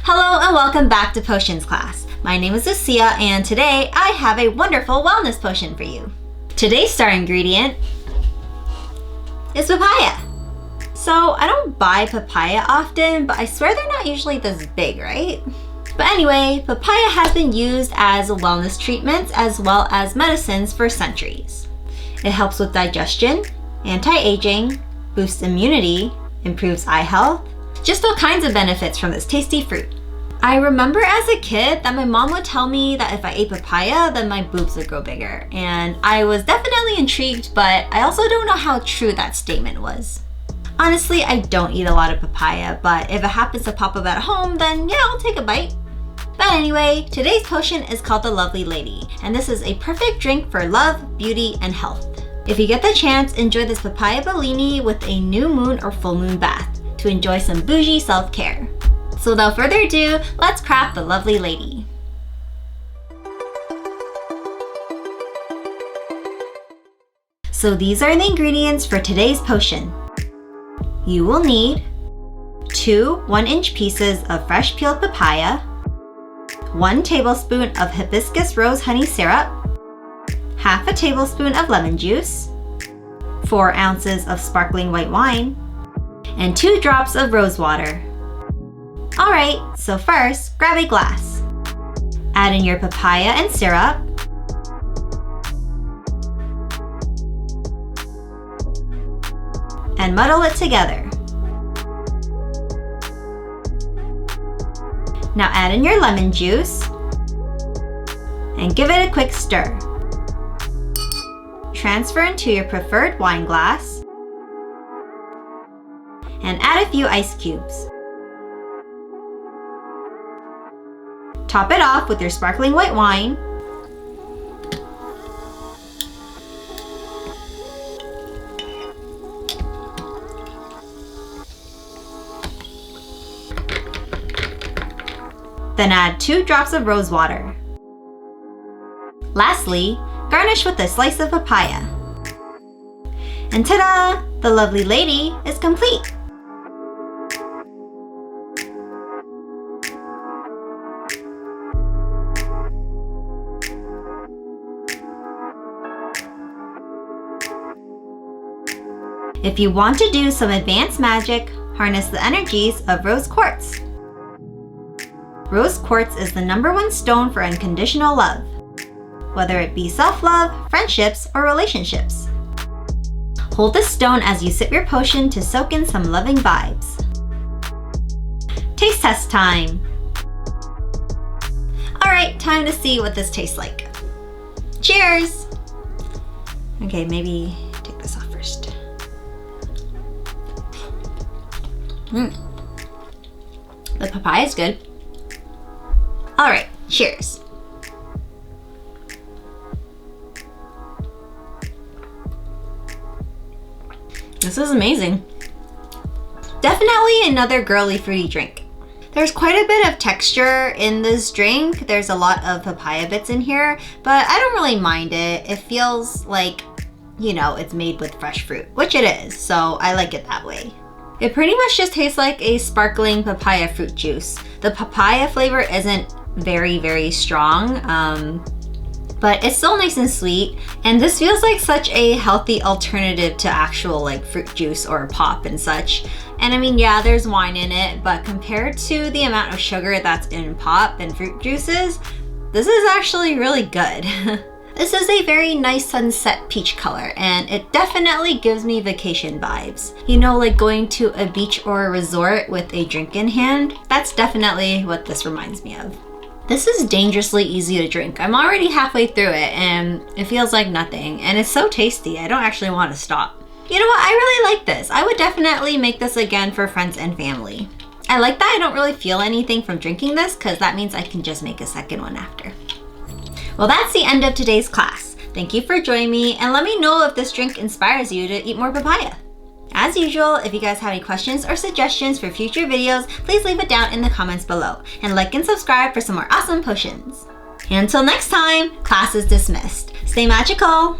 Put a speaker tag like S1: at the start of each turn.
S1: Hello and welcome back to Potions class. My name is Lucia and today I have a wonderful wellness potion for you. Today's star ingredient is papaya. So I don't buy papaya often, but I swear they're not usually this big, right? But anyway, papaya has been used as wellness treatments as well as medicines for centuries. It helps with digestion, anti-aging, boosts immunity, improves eye health, just all kinds of benefits from this tasty fruit. I remember as a kid that my mom would tell me that if I ate papaya, then my boobs would grow bigger. And I was definitely intrigued, but I also don't know how true that statement was. Honestly, I don't eat a lot of papaya, but if it happens to pop up at home, then yeah, I'll take a bite. But anyway, today's potion is called the Lovely Lady, and this is a perfect drink for love, beauty, and health. If you get the chance, enjoy this papaya bellini with a new moon or full moon bath to enjoy some bougie self-care. So without further ado, let's craft the Lovely Lady. So these are the ingredients for today's potion. You will need 2 1-inch pieces of fresh peeled papaya, 1 tablespoon of Hibiscus Rose Honey syrup, half a tablespoon of lemon juice, 4 ounces of sparkling white wine, and 2 drops of rose water. Alright, so first, grab a glass. Add in your papaya and syrup. And muddle it together. Now add in your lemon juice and give it a quick stir. Transfer into your preferred wine glass and add a few ice cubes. Top it off with your sparkling white wine. Then add 2 drops of rose water. Lastly, garnish with a slice of papaya. And ta-da! The Lovely Lady is complete! If you want to do some advanced magic, harness the energies of rose quartz. Rose quartz is the #1 stone for unconditional love, whether it be self-love, friendships, or relationships. Hold this stone as you sip your potion to soak in some loving vibes. Taste test time! Alright, time to see what this tastes like. Cheers! Okay, maybe take this off first. The papaya is good. Alright, cheers. This is amazing. Definitely another girly fruity drink. There's quite a bit of texture in this drink. There's a lot of papaya bits in here, but I don't really mind it. It feels like, you know, it's made with fresh fruit, which it is, so I like it that way. It pretty much just tastes like a sparkling papaya fruit juice. The papaya flavor isn't very strong, but it's still nice and sweet. And this feels like such a healthy alternative to actual like fruit juice or pop and such. And I mean, yeah, there's wine in it, but compared to the amount of sugar that's in pop and fruit juices, this is actually really good. This is a very nice sunset peach color, and it definitely gives me vacation vibes. You know, like going to a beach or a resort with a drink in hand? That's definitely what this reminds me of. This is dangerously easy to drink. I'm already halfway through it, and it feels like nothing, and it's so tasty, I don't actually want to stop. You know what, I really like this. I would definitely make this again for friends and family. I like that I don't really feel anything from drinking this, because that means I can just make a second one after. Well, that's the end of today's class. Thank you for joining me, and let me know if this drink inspires you to eat more papaya. As usual, if you guys have any questions or suggestions for future videos, please leave it down in the comments below, and like and subscribe for some more awesome potions. And until next time, class is dismissed. Stay magical!